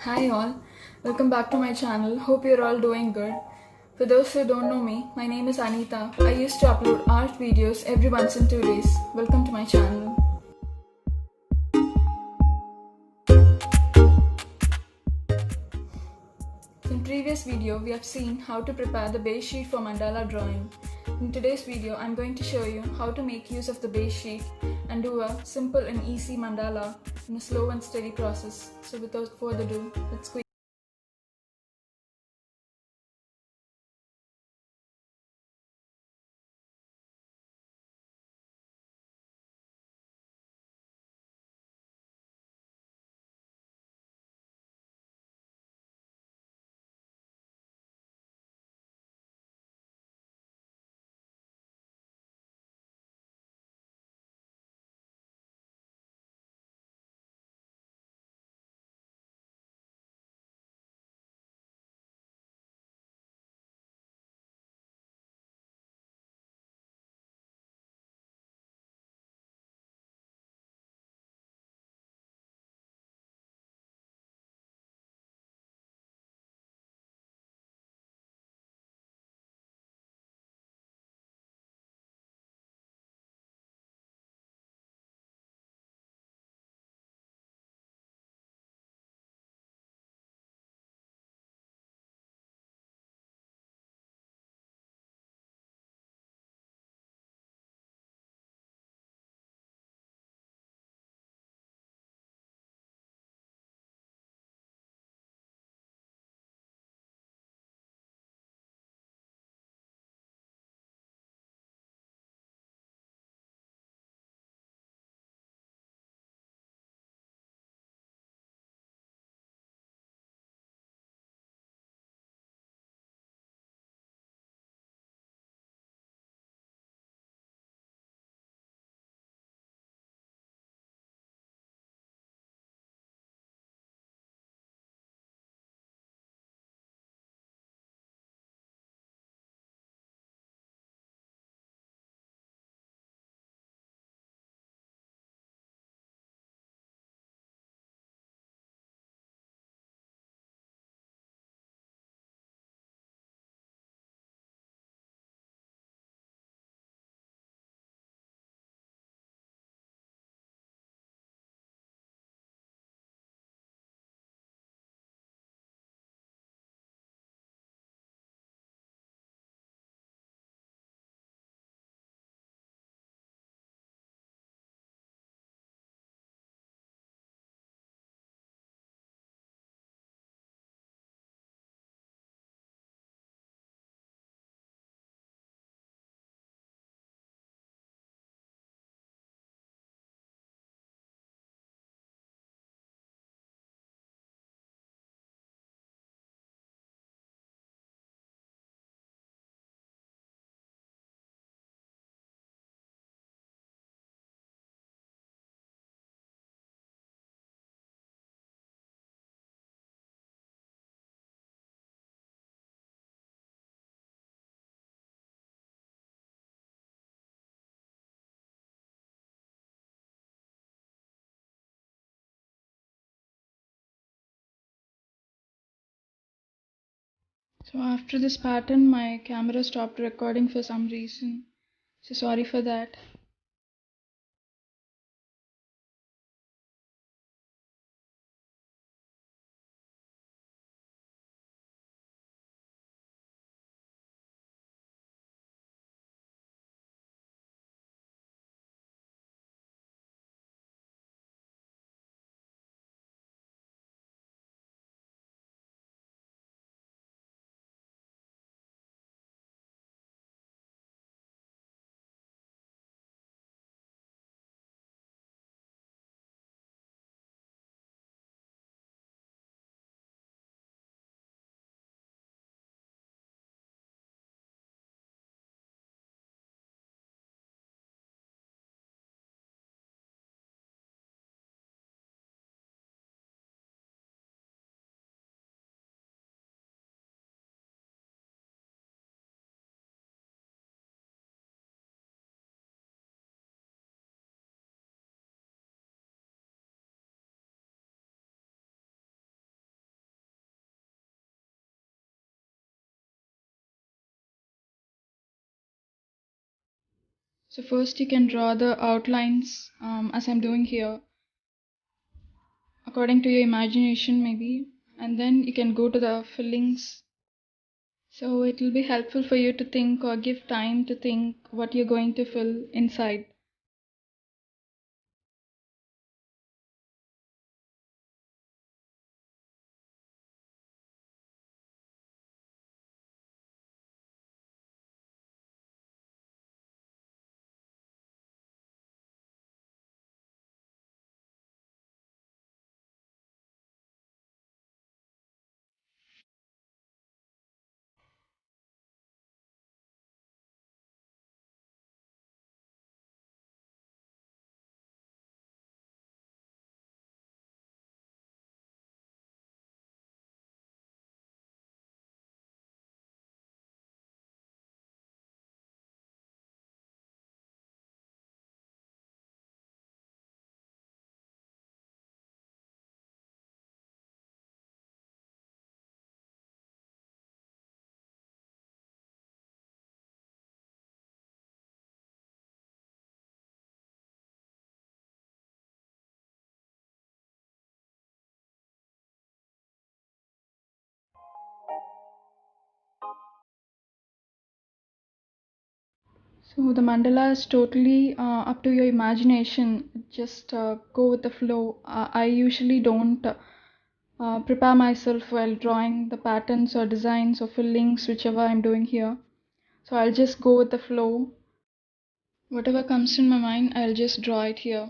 Hi all, welcome back to my channel. Hope you're all doing good. For those who don't know me, my name is Anita. I used to upload art videos every once in 2 days. Welcome to my channel. In previous video, we have seen how to prepare the base sheet for mandala drawing. In today's video, I'm going to show you how to make use of the base sheet and do a simple and easy mandala in a slow and steady process. So without further ado, let's quick. So after this pattern, my camera stopped recording for some reason. So sorry for that. So first you can draw the outlines as I'm doing here, according to your imagination maybe, and then you can go to the fillings. So it will be helpful for you to think or give time to think what you're going to fill inside. So the mandala is totally up to your imagination. Just go with the flow. I usually don't prepare myself while drawing the patterns or designs or fillings, whichever I'm doing here. So I'll just go with the flow. Whatever comes in my mind, I'll just draw it here.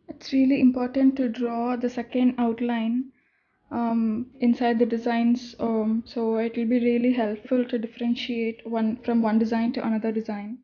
It's really important to draw the second outline inside the designs, so it will be really helpful to differentiate one from one design to another design.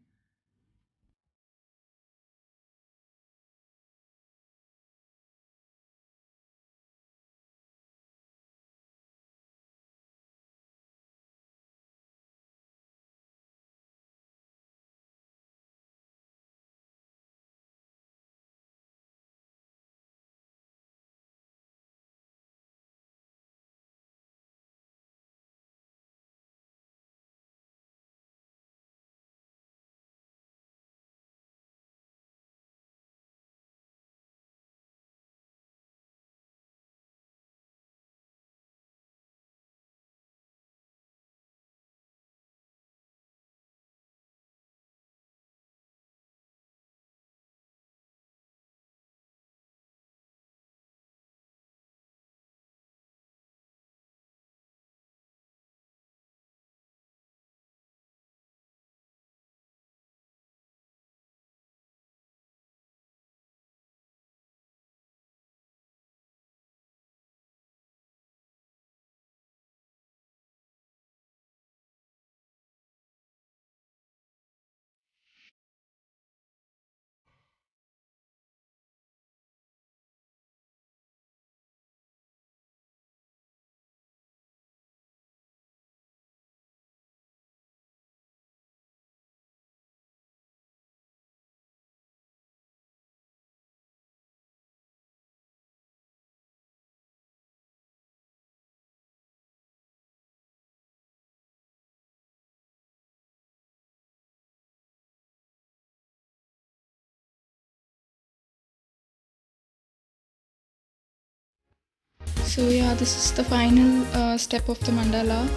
So yeah, this is the final step of the mandala.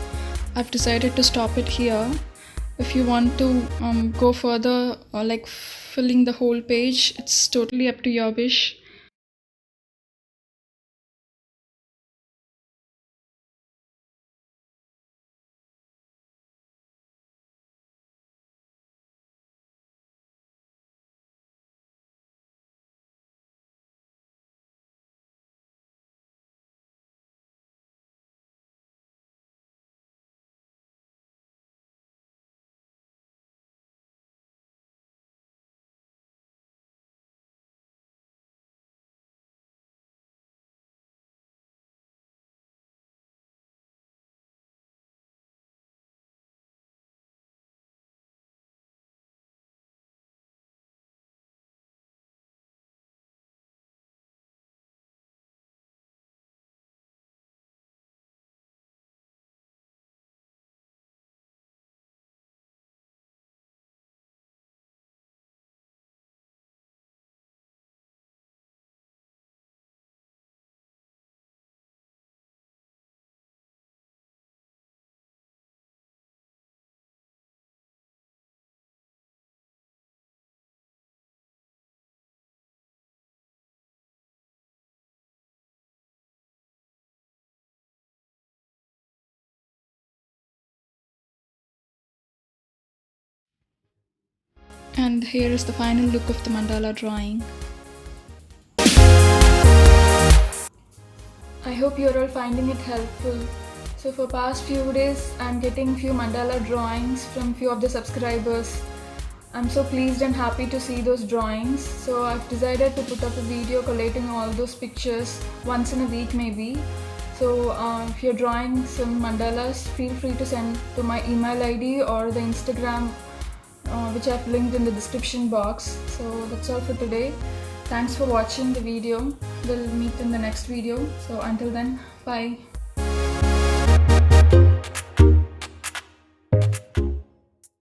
I've decided to stop it here. If you want to go further, like filling the whole page, it's totally up to your wish. And here is the final look of the mandala drawing. I hope you're all finding it helpful. So for past few days, I'm getting few mandala drawings from few of the subscribers. I'm so pleased and happy to see those drawings. So I've decided to put up a video collating all those pictures once in a week maybe. So if you're drawing some mandalas, feel free to send to my email ID or the Instagram which I've linked in the description box. So that's all for today. Thanks for watching the video. We'll meet in the next video. So until then, bye.